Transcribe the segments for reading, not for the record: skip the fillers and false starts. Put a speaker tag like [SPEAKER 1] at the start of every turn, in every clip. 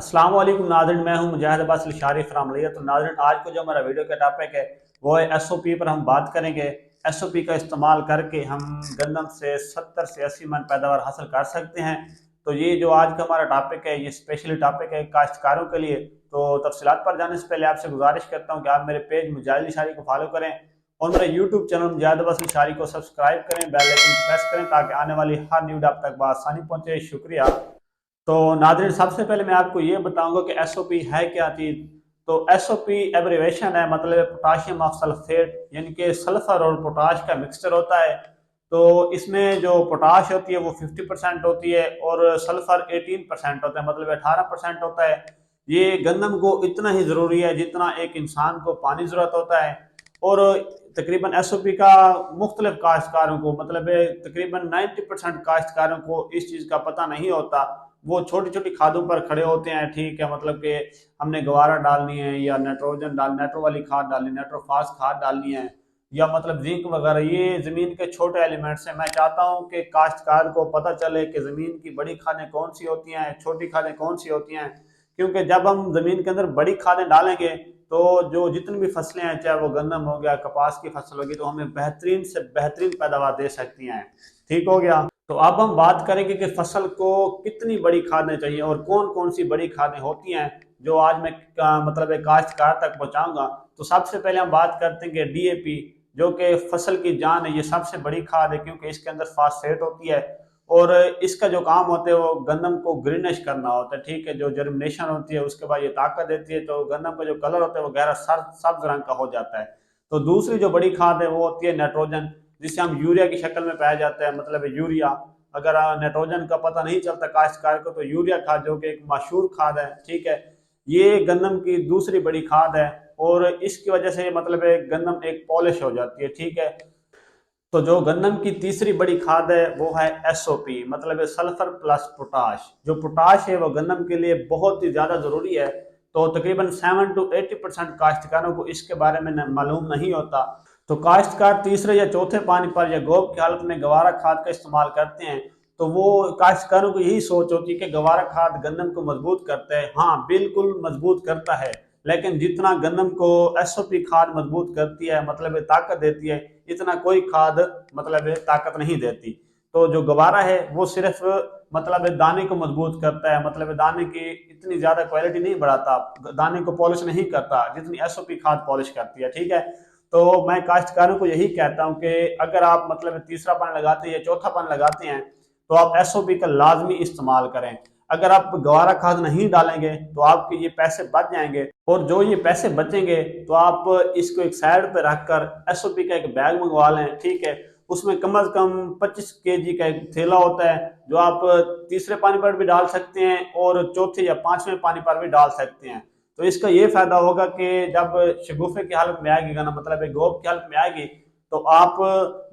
[SPEAKER 1] अस्सलाम वालेकुम नाज़रीन, मैं हूं मुजाहिद अब्बास शारिफ रामलिया। तो नाज़रीन, आज को जो हमारा वीडियो का टॉपिक है वो है एसओपी पर हम बात करेंगे। एसओपी का इस्तेमाल करके हम गंदम से 70 से 80 मन पैदावार हासिल कर सकते हैं। तो ये जो आज का हमारा टॉपिक है ये स्पेशली टॉपिक है काश्तकारों के लिए। तो तफसीलात पर जाने से पहले आपसे गुजारिश करता हूँ कि आप मेरे पेज मुजाहिद शारी को फॉलो करें और मेरे यूट्यूब चैनल मुजाहिद अब्बास शारी को सब्सक्राइब करें, बेल आइकन प्रेस करें ताकि आने वाली हर न्यूज़ आप तक बआसानी पहुंचे। शुक्रिया। तो नाज़रीन, सबसे पहले मैं आपको ये बताऊंगा कि एसओपी है क्या चीज़। तो एसओपी एब्रिवेशन है, मतलब पोटाशियम ऑफ सल्फेट, यानी कि सल्फर और पोटाश का मिक्सचर होता है। तो इसमें जो पोटाश होती है वो 50% होती है और सल्फर 18% होता है, मतलब 18% होता है। ये गंदम को इतना ही ज़रूरी है जितना एक इंसान को पानी ज़रूरत होता है। और तकरीबन एसओपी का मुख्तलिफ काश्तकारों को, मतलब तकरीबन 90% काश्तकारों को इस चीज़ का पता नहीं होता। वो छोटी छोटी खादों पर खड़े होते हैं, ठीक है, मतलब कि हमने गवारा डालनी है या नाइट्रोजन डाल नाइट्रो वाली खाद डालनी, नाइट्रोफास खाद डालनी है, या मतलब जिंक वगैरह, ये ज़मीन के छोटे एलिमेंट्स हैं। मैं चाहता हूँ कि काश्तकार को पता चले कि ज़मीन की बड़ी खादें कौन सी होती हैं, छोटी खादें कौन सी होती हैं। क्योंकि जब हम ज़मीन के अंदर बड़ी खादें डालेंगे तो जो जितनी भी फसलें हैं, चाहे वो गंदम हो गया, कपास की फसल होगी, तो हमें बेहतरीन से बेहतरीन पैदावार दे सकती हैं। ठीक हो गया। तो अब हम बात करेंगे कि फसल को कितनी बड़ी खादें चाहिए और कौन कौन सी बड़ी खादें होती हैं जो आज मैं मतलब एक काश्तकार तक पहुंचाऊंगा। तो सबसे पहले हम बात करते हैं कि डीएपी, जो कि फसल की जान है, ये सबसे बड़ी खाद है क्योंकि इसके अंदर फास्फेट होती है और इसका जो काम होता है वो गंदम को ग्रीनिश करना होता है। ठीक है, जो जर्मिनेशन होती है उसके बाद ये ताकत देती है, तो गंदम का जो कलर होता है वो गहरा सब्ज रंग का हो जाता है। तो दूसरी जो बड़ी खाद है वो होती है नाइट्रोजन, जिसे हम यूरिया की शक्ल में पाया जाता है, मतलब यूरिया। अगर नाइट्रोजन का पता नहीं चलता काश्तकार को तो यूरिया खाद, जो कि एक मशहूर खाद है, ठीक है, ये गंदम की दूसरी बड़ी खाद है। और इसकी वजह से मतलब गंदम एक पॉलिश हो जाती है। ठीक है। तो जो गंदम की तीसरी बड़ी खाद है वो है एसओपी, मतलब सल्फर प्लस पोटाश। जो पोटाश है वो गंदम के लिए बहुत ही ज्यादा जरूरी है। तो तकरीबन 7 to 80% काश्तकारों को इसके बारे में मालूम नहीं होता। तो काश्तकार तीसरे या चौथे पानी पर या गोब की हालत में गवारा खाद का इस्तेमाल करते हैं। तो वो काश्तकारों को यही सोच होती है कि गवारा खाद गंदम को मजबूत करता है। हाँ, बिल्कुल मजबूत करता है, लेकिन जितना गंदम को एसओपी खाद मजबूत करती है, मतलब ताकत देती है, इतना कोई खाद मतलब ताकत नहीं देती। तो जो गवारा है वो सिर्फ मतलब दाने को मजबूत करता है, मतलब दाने की इतनी ज्यादा क्वालिटी नहीं बढ़ाता, दाने को पॉलिश नहीं करता जितनी एसओपी खाद पॉलिश करती है। ठीक है। तो मैं काश्तकारों को यही कहता हूँ कि अगर आप मतलब तीसरा पानी लगाते हैं या चौथा पानी लगाते हैं तो आप एसओपी का लाजमी इस्तेमाल करें। अगर आप गवारा खाद नहीं डालेंगे तो आपके ये पैसे बच जाएंगे, और जो ये पैसे बचेंगे तो आप इसको एक साइड पे रखकर एसओपी का एक बैग मंगवा लें। ठीक है। उसमें कम से कम 25 kg का एक थैला होता है जो आप तीसरे पानी पर भी डाल सकते हैं और चौथे या पांचवें पानी पर भी डाल सकते हैं। तो इसका ये फायदा होगा कि जब शगुफे की हालत में आएगी ना, मतलब एक गोब की हालत में आएगी, तो आप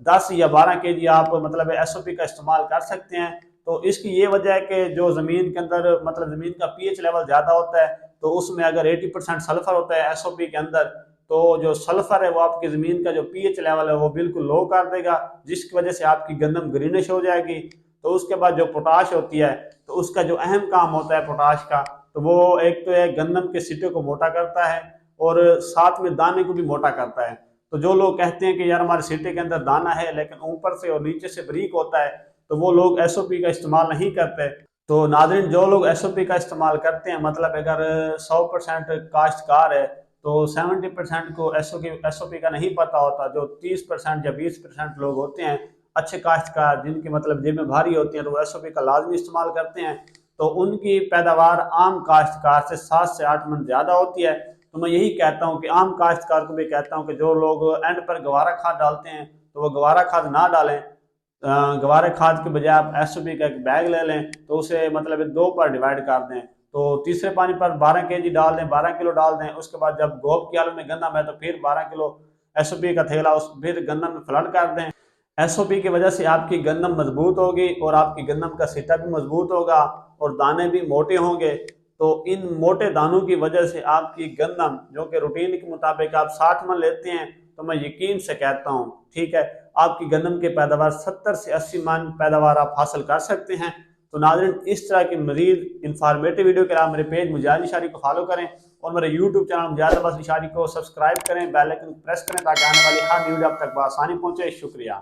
[SPEAKER 1] 10 या 12 kg आप मतलब एसओपी का इस्तेमाल कर सकते हैं। तो इसकी ये वजह है कि जो जमीन के अंदर मतलब जमीन का पीएच लेवल ज्यादा होता है, तो उसमें अगर 80% सल्फर होता है एसओपी के अंदर, तो जो सल्फर है वो आपकी जमीन का जो पीएच लेवल है वो बिल्कुल लो कर देगा, जिसकी वजह से आपकी गंदम ग्रीनिश हो जाएगी। तो उसके बाद जो पोटाश होती है, तो उसका जो अहम काम होता है पोटाश का, तो वो एक तो है गंदम के सिटे को मोटा करता है और साथ में दाने को भी मोटा करता है। तो जो लोग कहते हैं कि यार हमारे सिटे के अंदर दाना है लेकिन ऊपर से और नीचे से बारीक होता है, तो वो लोग एसओपी का इस्तेमाल नहीं करते। तो नाज़रीन, जो लोग एसओपी का इस्तेमाल करते हैं, मतलब अगर 100% काश्तकार है तो 70% को एसओपी का नहीं पता होता। जो 30% या 20% लोग होते हैं अच्छे काश्तकार, जिनकी मतलब जेबें भारी होती हैं, तो वो एसओपी का लाजमी इस्तेमाल करते हैं। तो उनकी पैदावार आम काश्तकार से 7 से 8 मन ज्यादा होती है। तो मैं यही कहता हूँ कि आम काश्तकार को भी कहता हूँ कि जो लोग एंड पर गवारा खाद डालते हैं तो वो गवारा खाद ना डालें। गवारे खाद के बजाय आप एसओपी का एक बैग ले लें, तो उसे मतलब दो पर डिवाइड कर दें। तो तीसरे पानी पर 12 kg डाल दें, 12 किलो डाल दें। उसके बाद जब गोब की हालत में गंदम है तो फिर 12 किलो एसओपी का थैला उस फिर गंदम में फ्लड कर दें। एसओपी की वजह से आपकी गंदम मजबूत होगी और आपकी गंदम का सिटा भी मजबूत होगा और दाने भी मोटे होंगे। तो इन मोटे दानों की वजह से आपकी गंदम, जो कि रूटीन के मुताबिक आप 60 मन लेते हैं, तो मैं यकीन से कहता हूँ, ठीक है, आपकी गंदम की पैदावार 70 से 80 मन पैदावार आप हासिल कर सकते हैं। तो नाज़रीन इस तरह की मज़ीद इंफॉर्मेटिव वीडियो के लिए आप मेरे पेज मुजाहिद निशारी को फॉलो करें और मेरे यूट्यूब चैनल मुजाहिद अब्बास निशारी को सब्सक्राइब करें, बेल आइकन प्रेस करें ताकि आने वाली हर वीडियो आप तक बआसानी पहुँचे। शुक्रिया।